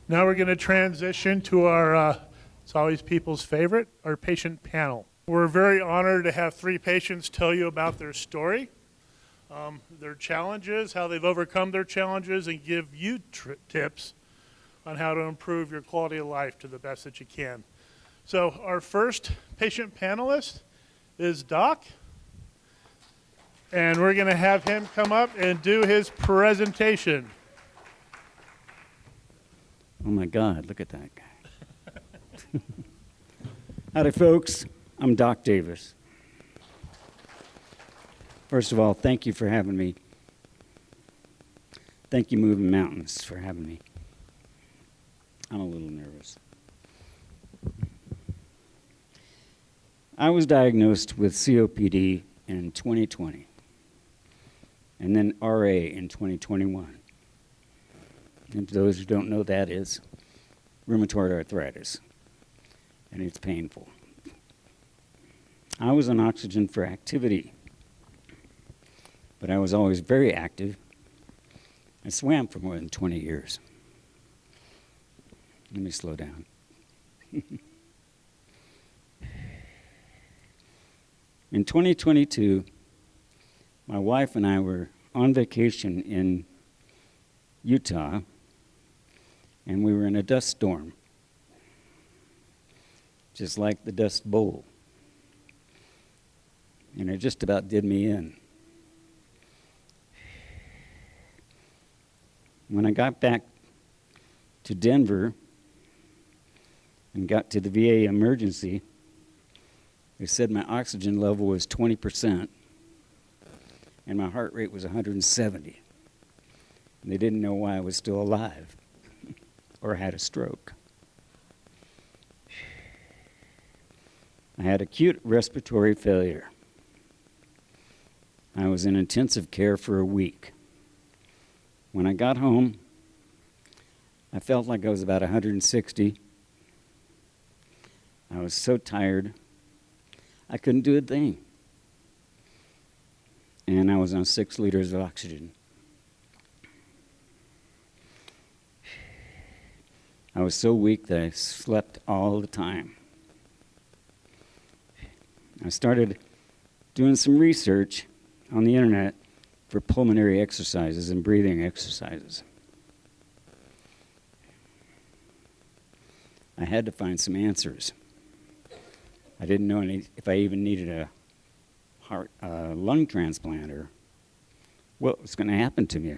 Now we're going to transition to our, it's always people's favorite, our patient panel. We're very honored to have 3 patients tell you about their story, their challenges, how they've overcome their challenges, and give you tips on how to improve your quality of life to the best that you can. So our first patient panelist is Doc, and we're going to have him come up and do his presentation. Oh my God, look at that guy. Howdy folks, I'm Doc Davis. First of all, thank you for having me. Thank you Moving Mountains for having me. I'm a little nervous. I was diagnosed with COPD in 2020 and then RA in 2021. And for those who don't know, that is rheumatoid arthritis, and it's painful. I was on oxygen for activity, but I was always very active. I swam for more than 20 years. Let me slow down. In 2022, my wife and I were on vacation in Utah, and we were in a dust storm, just like the Dust Bowl. And it just about did me in. When I got back to Denver and got to the VA emergency, they said my oxygen level was 20% and my heart rate was 170. And they didn't know why I was still alive or had a stroke. I had acute respiratory failure. I was in intensive care for a week. When I got home, I felt like I was about 160. I was so tired, I couldn't do a thing. And I was on 6 liters of oxygen. I was so weak that I slept all the time. I started doing some research on the internet for pulmonary exercises and breathing exercises. I had to find some answers. I didn't know if I even needed a lung transplant or what was going to happen to me.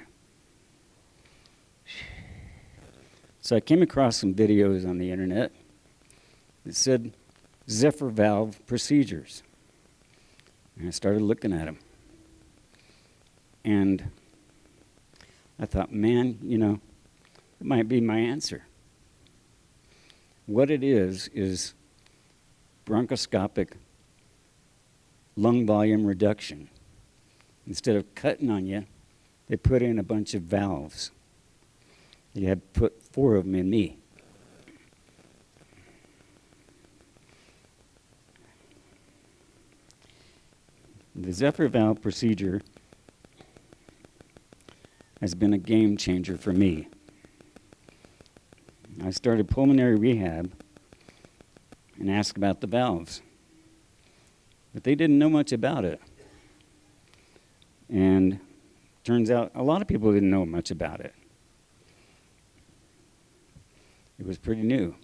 So I came across some videos on the internet that said Zephyr valve procedures. And I started looking at them. And I thought, man, you know, it might be my answer. What it is bronchoscopic lung volume reduction. Instead of cutting on you, they put in a bunch of valves. They had put 4 of them in me. The Zephyr valve procedure has been a game changer for me. I started pulmonary rehab and asked about the valves, but they didn't know much about it. And turns out a lot of people didn't know much about it. It was pretty new.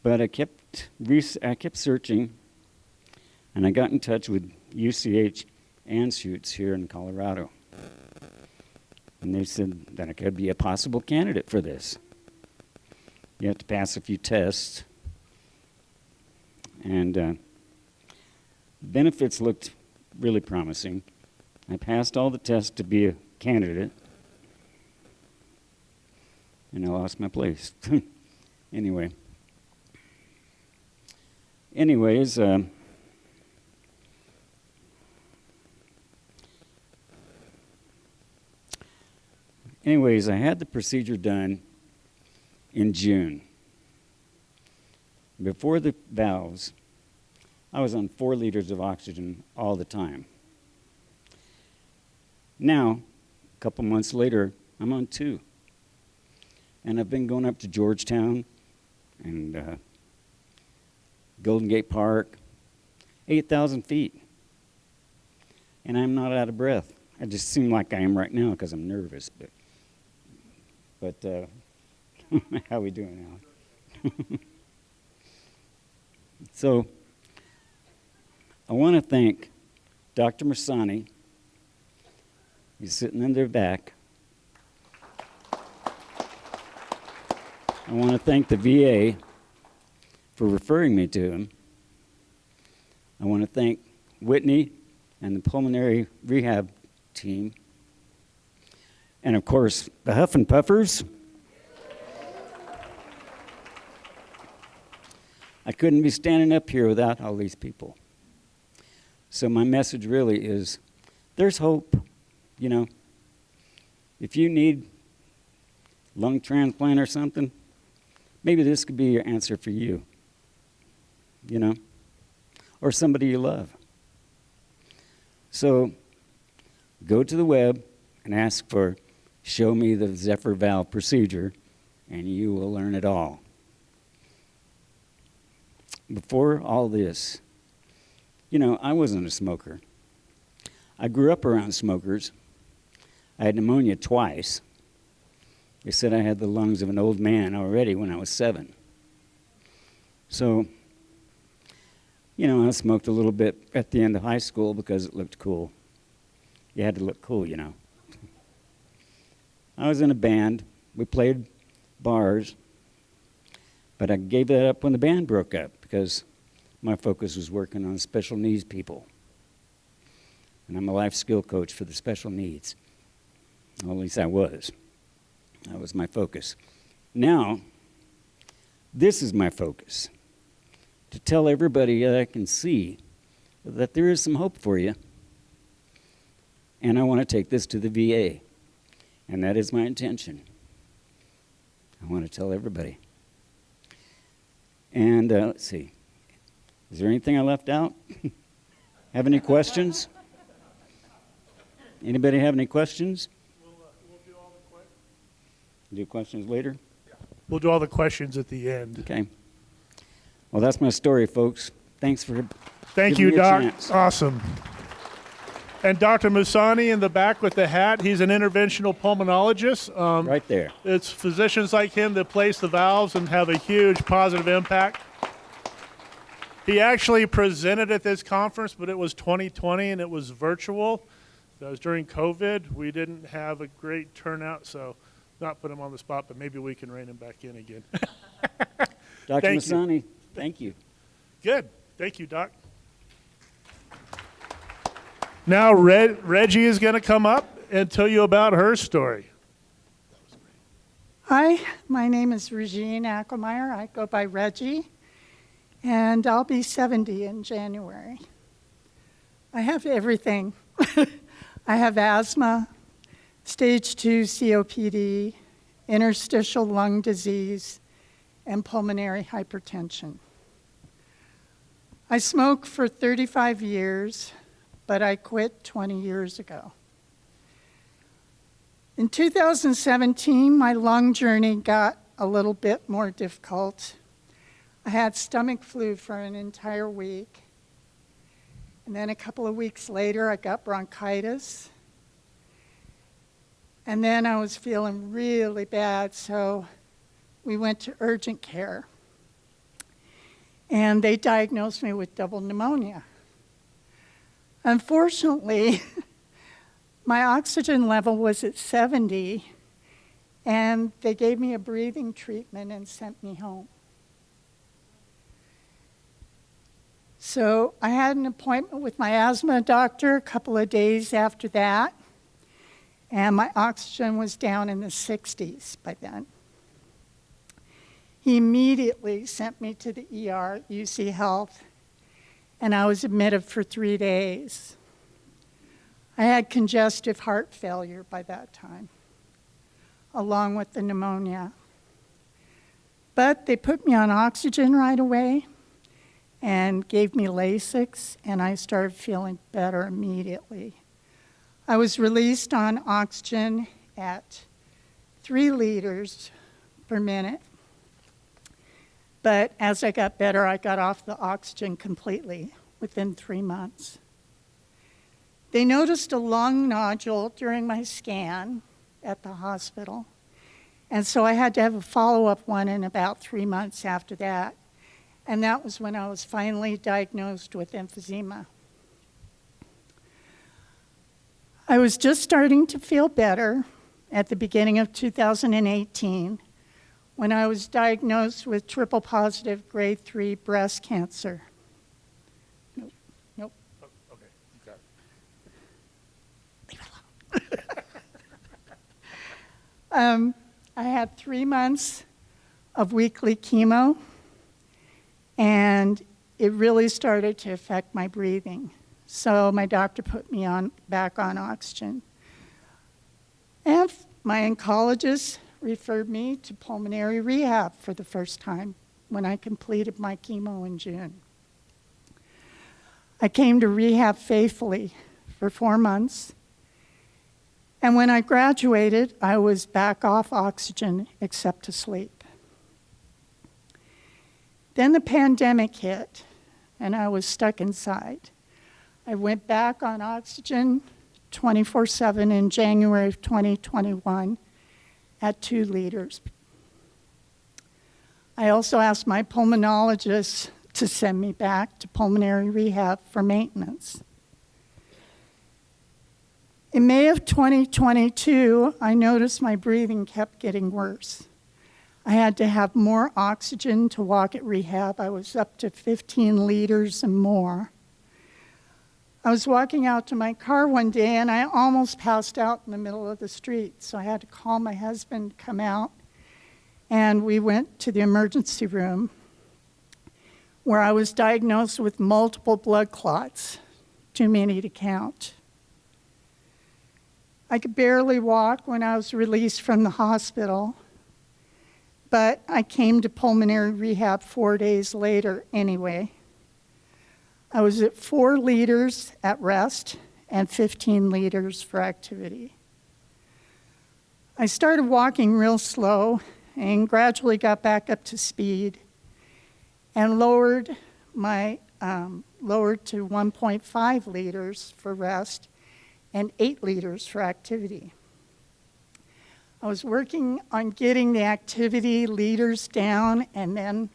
But I kept searching, and I got in touch with UCH Anschutz here in Colorado. And they said that I could be a possible candidate for this. You have to pass a few tests. And benefits looked really promising. I passed all the tests to be a candidate. And I lost my place. Anyways, I had the procedure done in June. Before the valves, I was on 4 liters of oxygen all the time. Now, a couple months later, I'm on 2. And I've been going up to Georgetown and Golden Gate Park, 8,000 feet. And I'm not out of breath. I just seem like I am right now because I'm nervous. But how we doing, Alan? So I want to thank Dr. Masani. He's sitting in their back. I want to thank the VA for referring me to him. I want to thank Whitney and the pulmonary rehab team. And of course, the Huff and Puffers. I couldn't be standing up here without all these people. So my message really is, there's hope. You know, if you need lung transplant or something, maybe this could be your answer for you, you know, or somebody you love. So go to the web and ask for Show Me the Zephyr Valve Procedure, and you will learn it all. Before all this, you know, I wasn't a smoker. I grew up around smokers. I had pneumonia twice. They said I had the lungs of an old man already when I was 7. So, you know, I smoked a little bit at the end of high school because it looked cool. You had to look cool, you know. I was in a band. We played bars. But I gave that up when the band broke up because my focus was working on special needs people. And I'm a life skill coach for the special needs. Well, at least I was. That was my focus. Now, this is my focus. To tell everybody that I can see that there is some hope for you. And I want to take this to the VA. And that is my intention. I want to tell everybody. And let's see. Is there anything I left out? Have any questions? Anybody have any questions? We'll do all the questions. Do questions later? We'll do all the questions at the end. Okay. Well, that's my story, folks. Thanks for Thank giving you, me a Doc. chance. Awesome. And Dr. Musani in the back with the hat, he's an interventional pulmonologist. Right there. It's physicians like him that place the valves and have a huge positive impact. He actually presented at this conference, but it was 2020 and it was virtual. That was during COVID. We didn't have a great turnout, so not put him on the spot, but maybe we can rein him back in again. Dr. Thank you. Masani, thank you. Good. Thank you, Doc. Now Reggie is going to come up and tell you about her story. Hi, my name is Reggie Aichlmayr. I go by Reggie, and I'll be 70 in January. I have everything. I have asthma, stage 2 COPD, interstitial lung disease, and pulmonary hypertension. I smoked for 35 years, but I quit 20 years ago. In 2017, my lung journey got a little bit more difficult. I had stomach flu for an entire week. And then a couple of weeks later, I got bronchitis. And then I was feeling really bad, so we went to urgent care. And they diagnosed me with double pneumonia. Unfortunately, my oxygen level was at 70, and they gave me a breathing treatment and sent me home. So I had an appointment with my asthma doctor a couple of days after that, and my oxygen was down in the 60s by then. He immediately sent me to the ER, UC Health, and I was admitted for 3 days. I had congestive heart failure by that time, along with the pneumonia. But they put me on oxygen right away and gave me Lasix, and I started feeling better immediately. I was released on oxygen at 3 liters per minute. But as I got better, I got off the oxygen completely within 3 months. They noticed a lung nodule during my scan at the hospital, and so I had to have a follow-up one in about 3 months after that, and that was when I was finally diagnosed with emphysema. I was just starting to feel better at the beginning of 2018 when I was diagnosed with triple positive grade 3 breast cancer. Nope. Oh, okay, you got it. Leave it alone. I had 3 months of weekly chemo, and it really started to affect my breathing. So my doctor put me back on oxygen. And my oncologist referred me to pulmonary rehab for the first time when I completed my chemo in June. I came to rehab faithfully for 4 months. And when I graduated, I was back off oxygen except to sleep. Then the pandemic hit, and I was stuck inside. I went back on oxygen 24/7 in January of 2021 at 2 liters. I also asked my pulmonologist to send me back to pulmonary rehab for maintenance. In May of 2022, I noticed my breathing kept getting worse. I had to have more oxygen to walk at rehab. I was up to 15 liters and more. I was walking out to my car one day and I almost passed out in the middle of the street. So I had to call my husband to come out, and we went to the emergency room where I was diagnosed with multiple blood clots, too many to count. I could barely walk when I was released from the hospital, but I came to pulmonary rehab 4 days later anyway. I was at 4 liters at rest and 15 liters for activity. I started walking real slow and gradually got back up to speed and lowered to 1.5 liters for rest and 8 liters for activity. I was working on getting the activity liters down, and then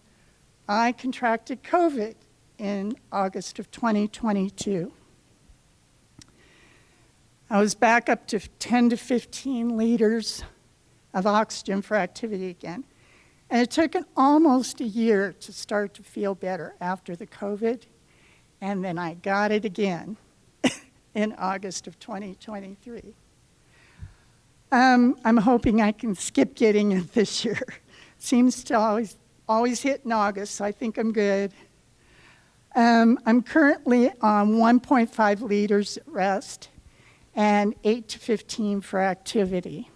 I contracted COVID in August of 2022. I was back up to 10 to 15 liters of oxygen for activity again. And it took almost a year to start to feel better after the COVID, and then I got it again in August of 2023. I'm hoping I can skip getting it this year. Seems to always hit in August, so I think I'm good. I'm currently on 1.5 liters at rest and 8 to 15 for activity.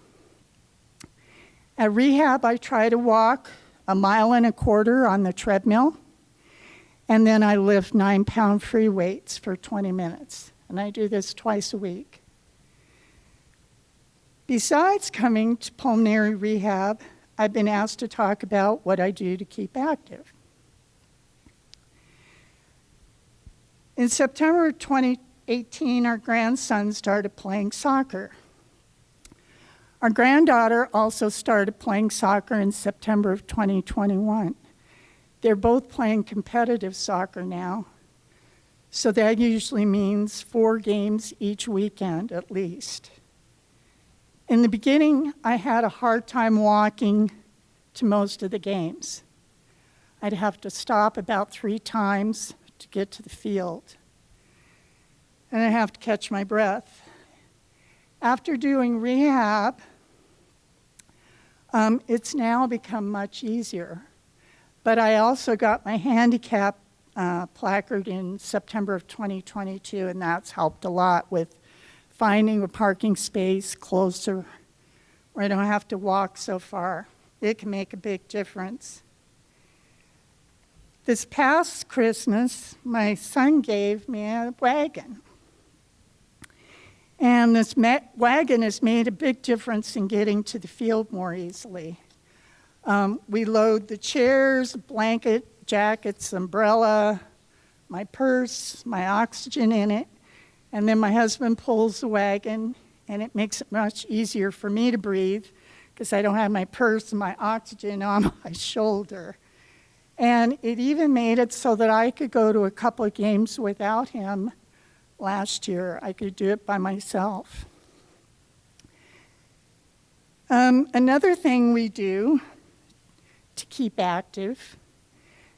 At rehab, I try to walk 1.25 miles on the treadmill, and then I lift 9-pound free weights for 20 minutes. And I do this twice a week. Besides coming to pulmonary rehab, I've been asked to talk about what I do to keep active. In September of 2018, our grandson started playing soccer. Our granddaughter also started playing soccer in September of 2021. They're both playing competitive soccer now, so that usually means 4 games each weekend at least. In the beginning, I had a hard time walking to most of the games. I'd have to stop about 3 times to get to the field, and I have to catch my breath. After doing rehab, it's now become much easier. But I also got my handicap placard in September of 2022, and that's helped a lot with finding a parking space closer where I don't have to walk so far. It can make a big difference. This past Christmas, my son gave me a wagon. And this wagon has made a big difference in getting to the field more easily. We load the chairs, blanket, jackets, umbrella, my purse, my oxygen in it, and then my husband pulls the wagon, and it makes it much easier for me to breathe because I don't have my purse and my oxygen on my shoulder. And it even made it so that I could go to a couple of games without him last year. I could do it by myself. Another thing we do to keep active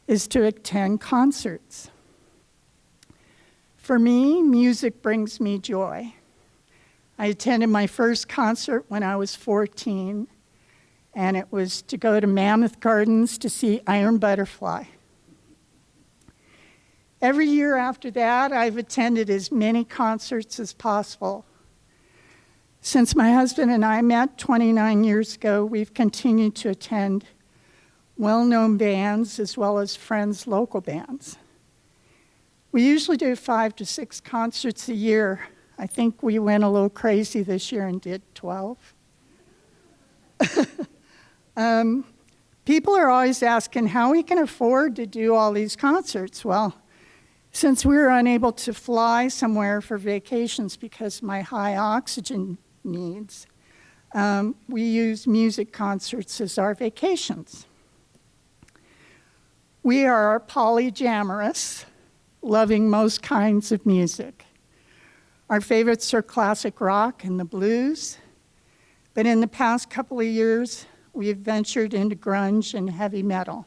is to attend concerts. For me, music brings me joy. I attended my first concert when I was 14, and it was to go to Mammoth Gardens to see Iron Butterfly. Every year after that, I've attended as many concerts as possible. Since my husband and I met 29 years ago, we've continued to attend well-known bands as well as friends' local bands. We usually do 5 to 6 concerts a year. I think we went a little crazy this year and did 12. People are always asking how we can afford to do all these concerts. Well, since we were unable to fly somewhere for vacations because of my high oxygen needs, we use music concerts as our vacations. We are polyamorous, loving most kinds of music. Our favorites are classic rock and the blues, but in the past couple of years, we have ventured into grunge and heavy metal.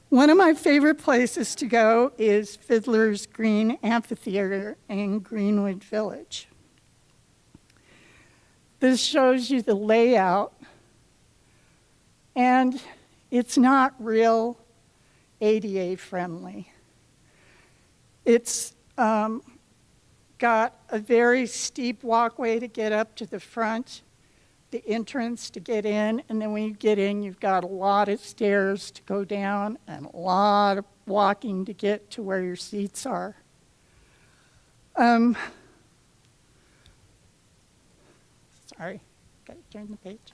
One of my favorite places to go is Fiddler's Green Amphitheater in Greenwood Village. This shows you the layout, and it's not real ADA friendly. It's got a very steep walkway to get up to the front, the entrance to get in, and then when you get in, you've got a lot of stairs to go down and a lot of walking to get to where your seats are. Sorry, gotta turn the page.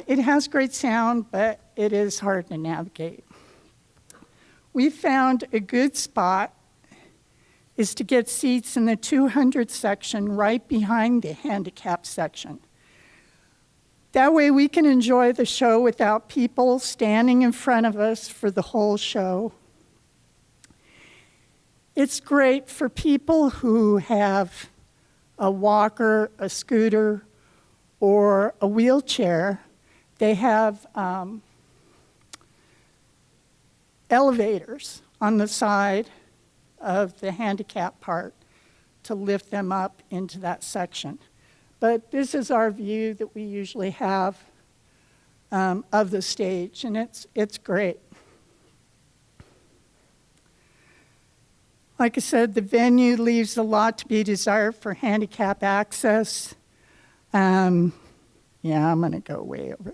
It has great sound, but it is hard to navigate. We found a good spot is to get seats in the 200 section right behind the handicap section. That way we can enjoy the show without people standing in front of us for the whole show. It's great for people who have a walker, a scooter, or a wheelchair. They have elevators on the side of the handicap part to lift them up into that section. But this is our view that we usually have of the stage, and it's great. Like I said, the venue leaves a lot to be desired for handicap access. Yeah, I'm gonna go way over.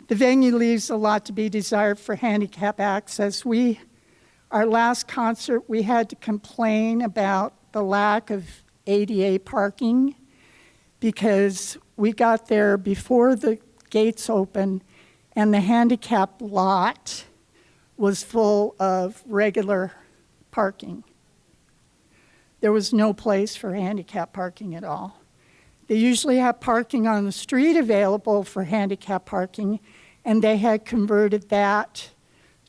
The venue leaves a lot to be desired for handicap access. Our last concert, we had to complain about the lack of ADA parking because we got there before the gates open and the handicap lot was full of regular parking. There was no place for handicap parking at all. They usually have parking on the street available for handicap parking, and they had converted that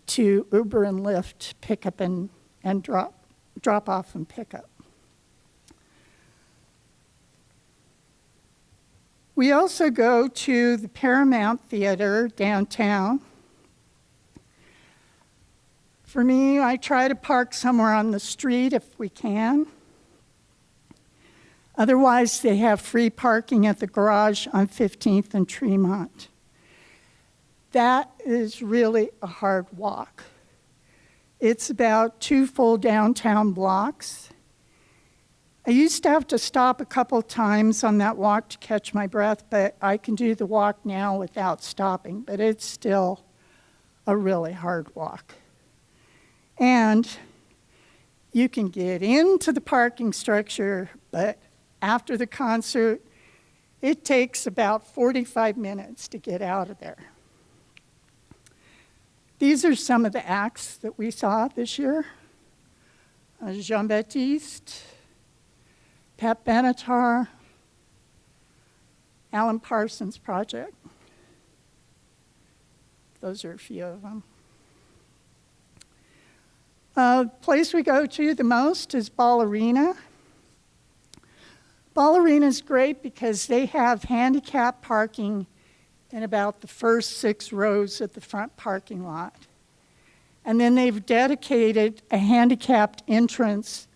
to Uber and Lyft pickup and drop off and pickup. We also go to the Paramount Theater downtown. For me, I try to park somewhere on the street if we can. Otherwise, they have free parking at the garage on 15th and Tremont. That is really a hard walk. It's about 2 full downtown blocks. I used to have to stop a couple times on that walk to catch my breath, but I can do the walk now without stopping, but it's still a really hard walk. And you can get into the parking structure, but after the concert, it takes about 45 minutes to get out of there. These are some of the acts that we saw this year. Jean-Baptiste, Pat Benatar, Alan Parsons Project. Those are a few of them. The place we go to the most is Ballerina. Ballerina is great because they have handicap parking in about the first 6 rows of the front parking lot. And then they've dedicated a handicapped entrance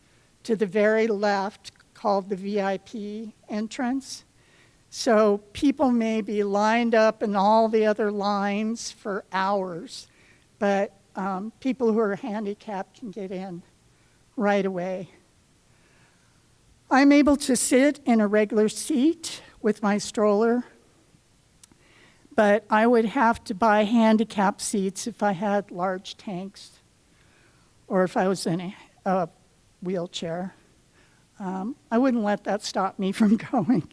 to the very left called the VIP entrance. So people may be lined up in all the other lines for hours, but people who are handicapped can get in right away. I'm able to sit in a regular seat with my stroller, but I would have to buy handicap seats if I had large tanks or if I was in a wheelchair. I wouldn't let that stop me from going.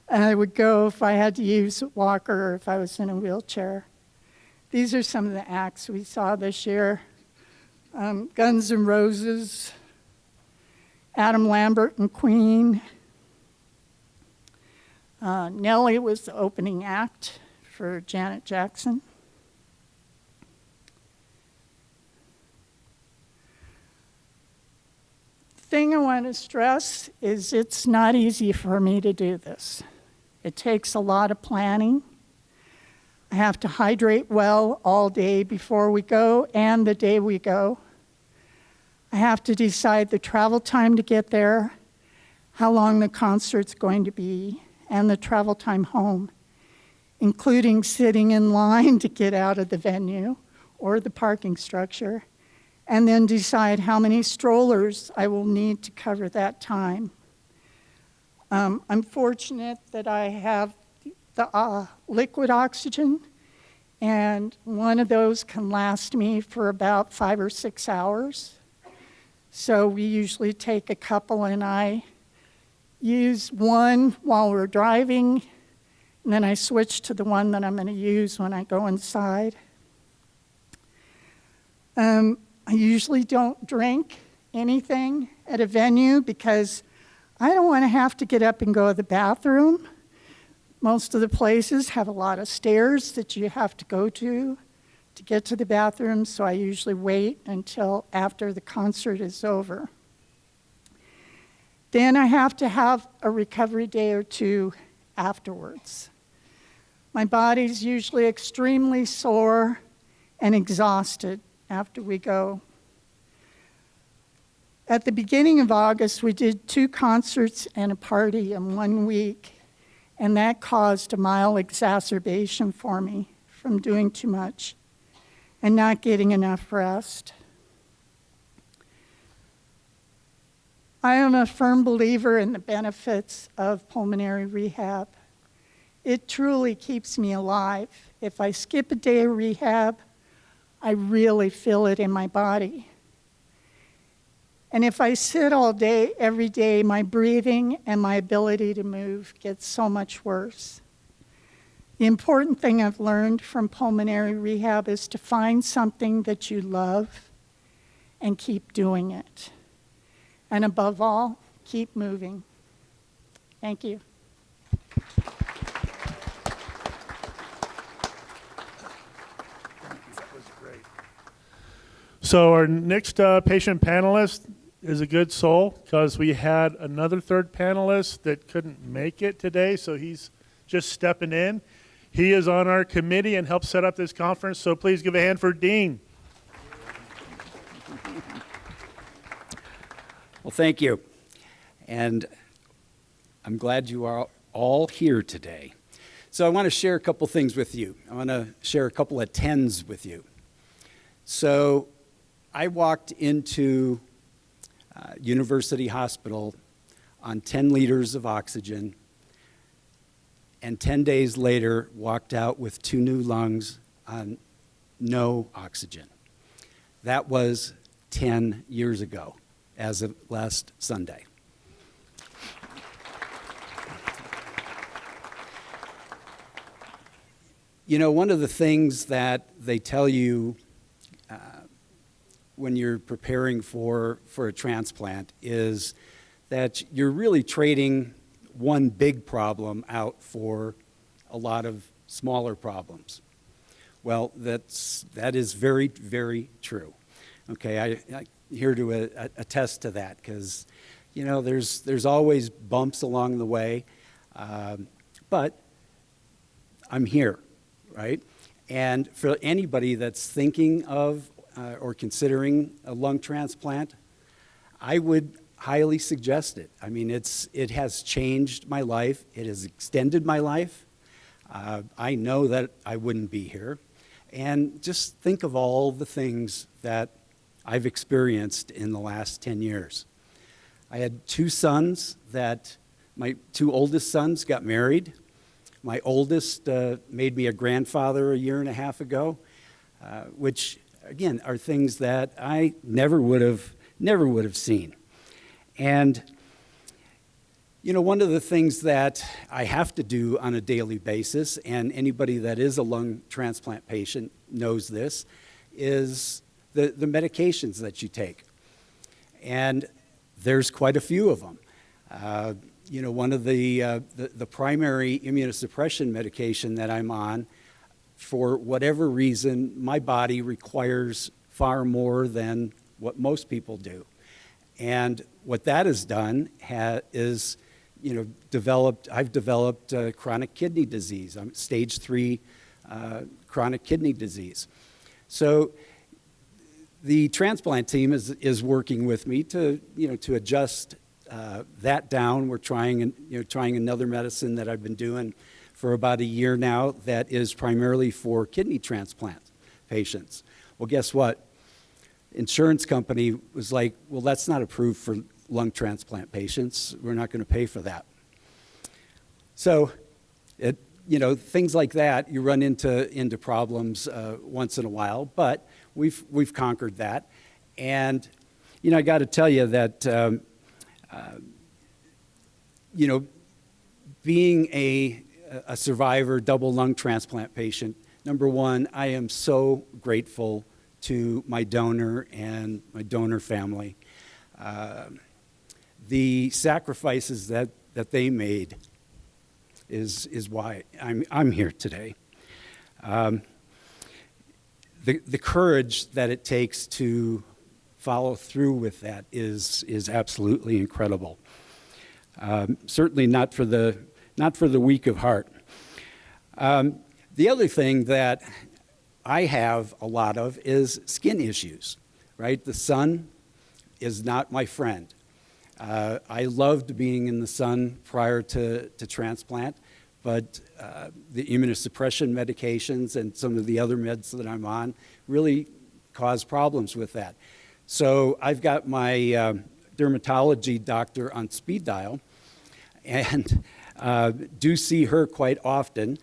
I would go if I had to use a walker or if I was in a wheelchair. These are some of the acts we saw this year. Guns N' Roses, Adam Lambert and Queen. Nelly was the opening act for Janet Jackson. The thing I want to stress is it's not easy for me to do this. It takes a lot of planning. I have to hydrate well all day before we go and the day we go. I have to decide the travel time to get there, how long the concert's going to be, and the travel time home, including sitting in line to get out of the venue or the parking structure, and then decide how many strollers I will need to cover that time. I'm fortunate that I have the liquid oxygen, and one of those can last me for about 5 or 6 hours. So we usually take a couple, and I use one while we're driving, and then I switch to the one that I'm going to use when I go inside. I usually don't drink anything at a venue because I don't want to have to get up and go to the bathroom. Most of the places have a lot of stairs that you have to go to get to the bathroom, so I usually wait until after the concert is over. Then I have to have a recovery day or two afterwards. My body's usually extremely sore and exhausted after we go. At the beginning of August, we did 2 concerts and a party in 1 week, and that caused a mild exacerbation for me from doing too much and not getting enough rest. I am a firm believer in the benefits of pulmonary rehab. It truly keeps me alive. If I skip a day of rehab, I really feel it in my body. And if I sit all day, every day, my breathing and my ability to move gets so much worse. The important thing I've learned from pulmonary rehab is to find something that you love and keep doing it. And above all, keep moving. Thank you. That was great. So our next patient panelist is a good soul because we had another third panelist that couldn't make it today, so he's just stepping in. He is on our committee and helped set up this conference, so please give a hand for Dean. Well, thank you. And I'm glad you are all here today. So I want to share a couple things with you. I want to share a couple of 10s with you. So I walked into University Hospital on 10 liters of oxygen, and 10 days later walked out with 2 new lungs on no oxygen. That was 10 years ago, as of last Sunday. You know, one of the things that they tell you when you're preparing for a transplant is that you're really trading one big problem out for a lot of smaller problems. Well, that is very, very true. Okay, I'm here to attest to that because, you know, there's always bumps along the way, but I'm here, right? And for anybody that's thinking of or considering a lung transplant, I would highly suggest it. I mean, it has changed my life. It has extended my life. I know that I wouldn't be here. And just think of all the things that I've experienced in the last 10 years. I had two sons that, my two oldest sons got married. My oldest made me a grandfather a year and a half ago, which, again, are things that I never would have seen. And, you know, one of the things that I have to do on a daily basis, and anybody that is a lung transplant patient knows this, is the medications that you take. And there's quite a few of them. You know, one of the primary immunosuppression medication that I'm on, for whatever reason, my body requires far more than what most people do. And what that has done is, you know, I've developed chronic kidney disease. I'm stage 3 chronic kidney disease. So the transplant team is working with me to, you know, to adjust that down. We're trying another medicine that I've been doing for about a year now that is primarily for kidney transplant patients. Well, guess what? Insurance company was like, well, that's not approved for lung transplant patients. We're not going to pay for that. So, you know, things like that, you run into problems once in a while, but we've conquered that. And, you know, I got to tell you that, you know, being a survivor, double lung transplant patient, number one, I am so grateful to my donor and my donor family. The sacrifices that they made is why I'm here today. The courage that it takes to follow through with that is absolutely incredible. Certainly not for the weak of heart. The other thing that I have a lot of is skin issues, right? The sun is not my friend. I loved being in the sun prior to transplant, but the immunosuppression medications and some of the other meds that I'm on really cause problems with that. So I've got my dermatology doctor on speed dial and do see her quite often.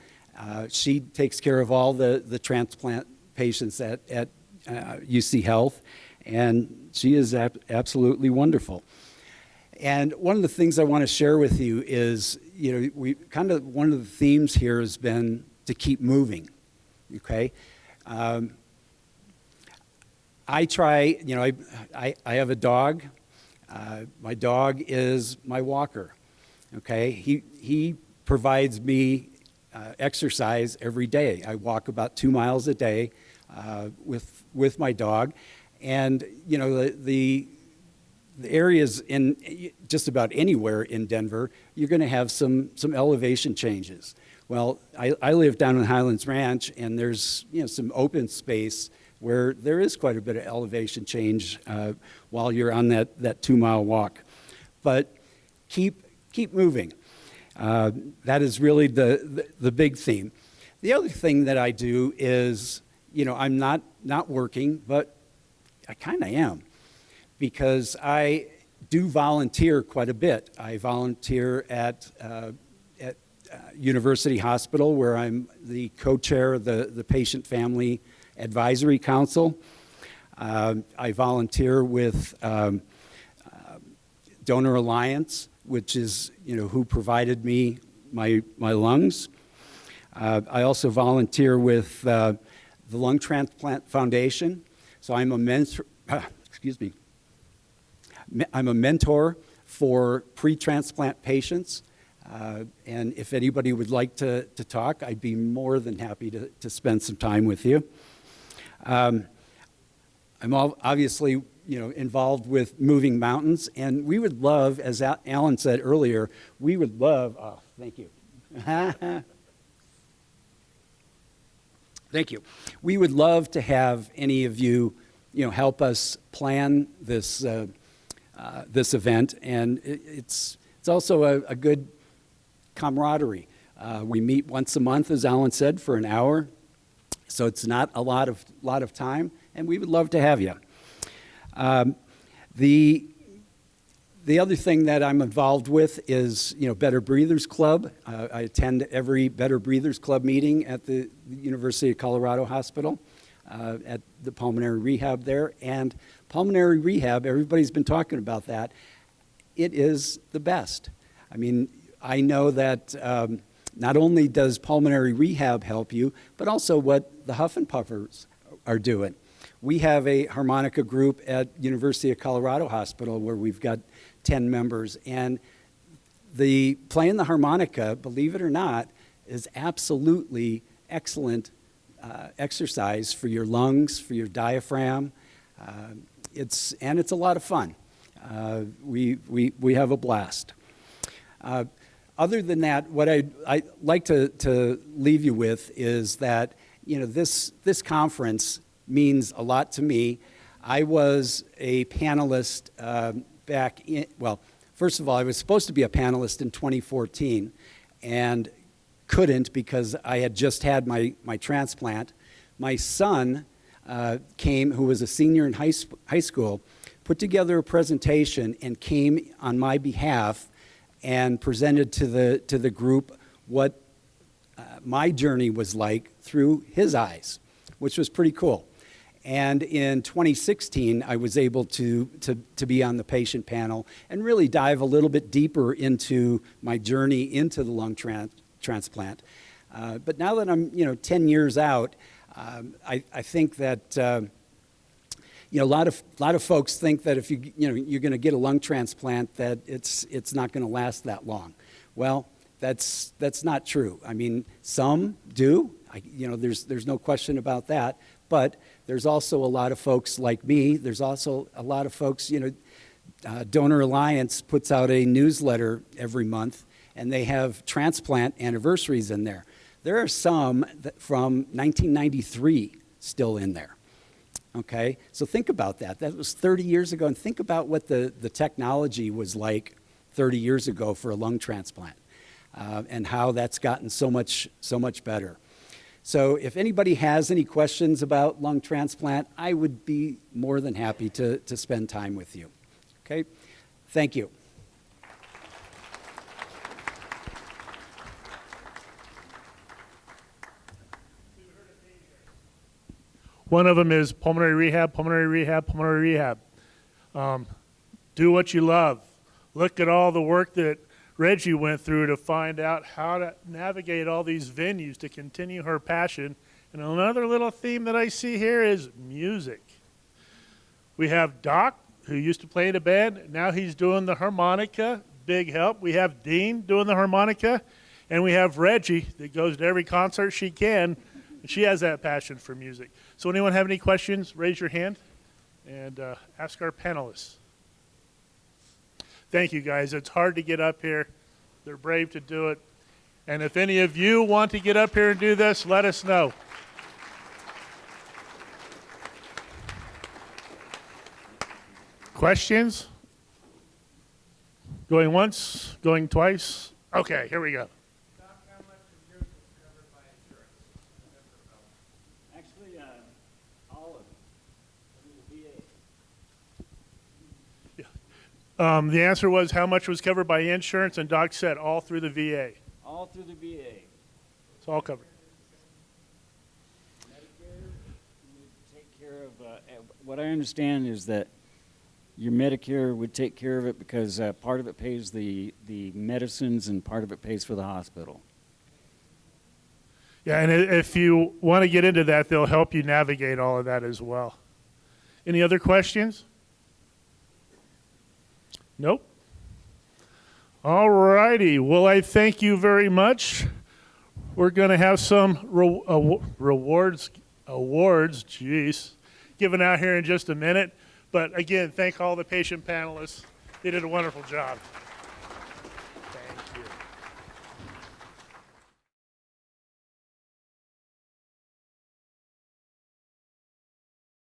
She takes care of all the transplant patients at UC Health, and she is absolutely wonderful. And one of the things I want to share with you is, you know, one of the themes here has been to keep moving, okay? I try, you know, I have a dog. My dog is my walker, okay? He provides me exercise every day. I walk about 2 miles a day with my dog. And, you know, the areas in just about anywhere in Denver, you're going to have some elevation changes. Well, I live down in Highlands Ranch, and there's, you know, some open space where there is quite a bit of elevation change while you're on that 2 mile walk. But keep moving. That is really the big theme. The other thing that I do is, you know, I'm not working, but I kind of am, because I do volunteer quite a bit. I volunteer at University Hospital, where I'm the co-chair of the Patient Family Advisory Council. I volunteer with Donor Alliance, which is, who provided me my lungs. I also volunteer with the Lung Transplant Foundation. So I'm a mentor, I'm a mentor for pre-transplant patients. And if anybody would like to talk, I'd be more than happy to spend some time with you. I'm obviously, involved with moving mountains, and we would love, as Alan said earlier, we would love, oh, thank you. Thank you. We would love to have any of you, help us plan this, this event, and it's also a good camaraderie. We meet once a month, as Alan said, for an hour, so it's not a lot of time, and we would love to have you. The other thing that I'm involved with is, Better Breathers Club. I attend every Better Breathers Club meeting at the University of Colorado Hospital, at the pulmonary rehab there. And pulmonary rehab, everybody's been talking about that. It is the best. I mean, I know that not only does pulmonary rehab help you, but also what the Huff and Puffers are doing. We have a harmonica group at University of Colorado Hospital where we've got 10 members, and playing the harmonica, believe it or not, is absolutely excellent exercise for your lungs, for your diaphragm. It's a lot of fun. We have a blast. Other than that, what I'd like to leave you with is that, this conference means a lot to me. I was a panelist first of all, I was supposed to be a panelist in 2014 and couldn't because I had just had my transplant. My son came, who was a senior in high school, put together a presentation and came on my behalf and presented to the group what my journey was like through his eyes, which was pretty cool. And in 2016, I was able to be on the patient panel and really dive a little bit deeper into my journey into the lung transplant. But now that I'm 10 years out, I think that a lot of folks think that if you're going to get a lung transplant that it's not going to last that long. Well, that's not true. I mean, some do. There's no question about that. But there's also a lot of folks like me. There's also a lot of folks, Donor Alliance puts out a newsletter every month, and they have transplant anniversaries in there. There are some from 1993 still in there. Okay, so think about that. That was 30 years ago, and think about what the technology was like 30 years ago for a lung transplant, and how that's gotten so much better. So if anybody has any questions about lung transplant, I would be more than happy to spend time with you. Okay? Thank you. One of them is pulmonary rehab, pulmonary rehab, pulmonary rehab. Do what you love. Look at all the work that Reggie went through to find out how to navigate all these venues to continue her passion. And another little theme that I see here is music. We have Doc, who used to play in a band. Now he's doing the harmonica. Big help. We have Dean doing the harmonica. And we have Reggie that goes to every concert she can. And she has that passion for music. So anyone have any questions, raise your hand and ask our panelists. Thank you, guys. It's hard to get up here. They're brave to do it. And if any of you want to get up here and do this, let us know. Questions? Going once? Going twice? Okay, here we go. Actually, all of it. The answer was how much was covered by insurance, and Doc said all through the VA. All through the VA. It's all covered. Medicare, you take care of What I understand is that your Medicare would take care of it because part of it pays the medicines and part of it pays for the hospital. Yeah, and if you want to get into that, they'll help you navigate all of that as well. Any other questions? Nope. All righty. Well, I thank you very much. We're going to have some awards, given out here in just a minute. But again, thank all the patient panelists. They did a wonderful job.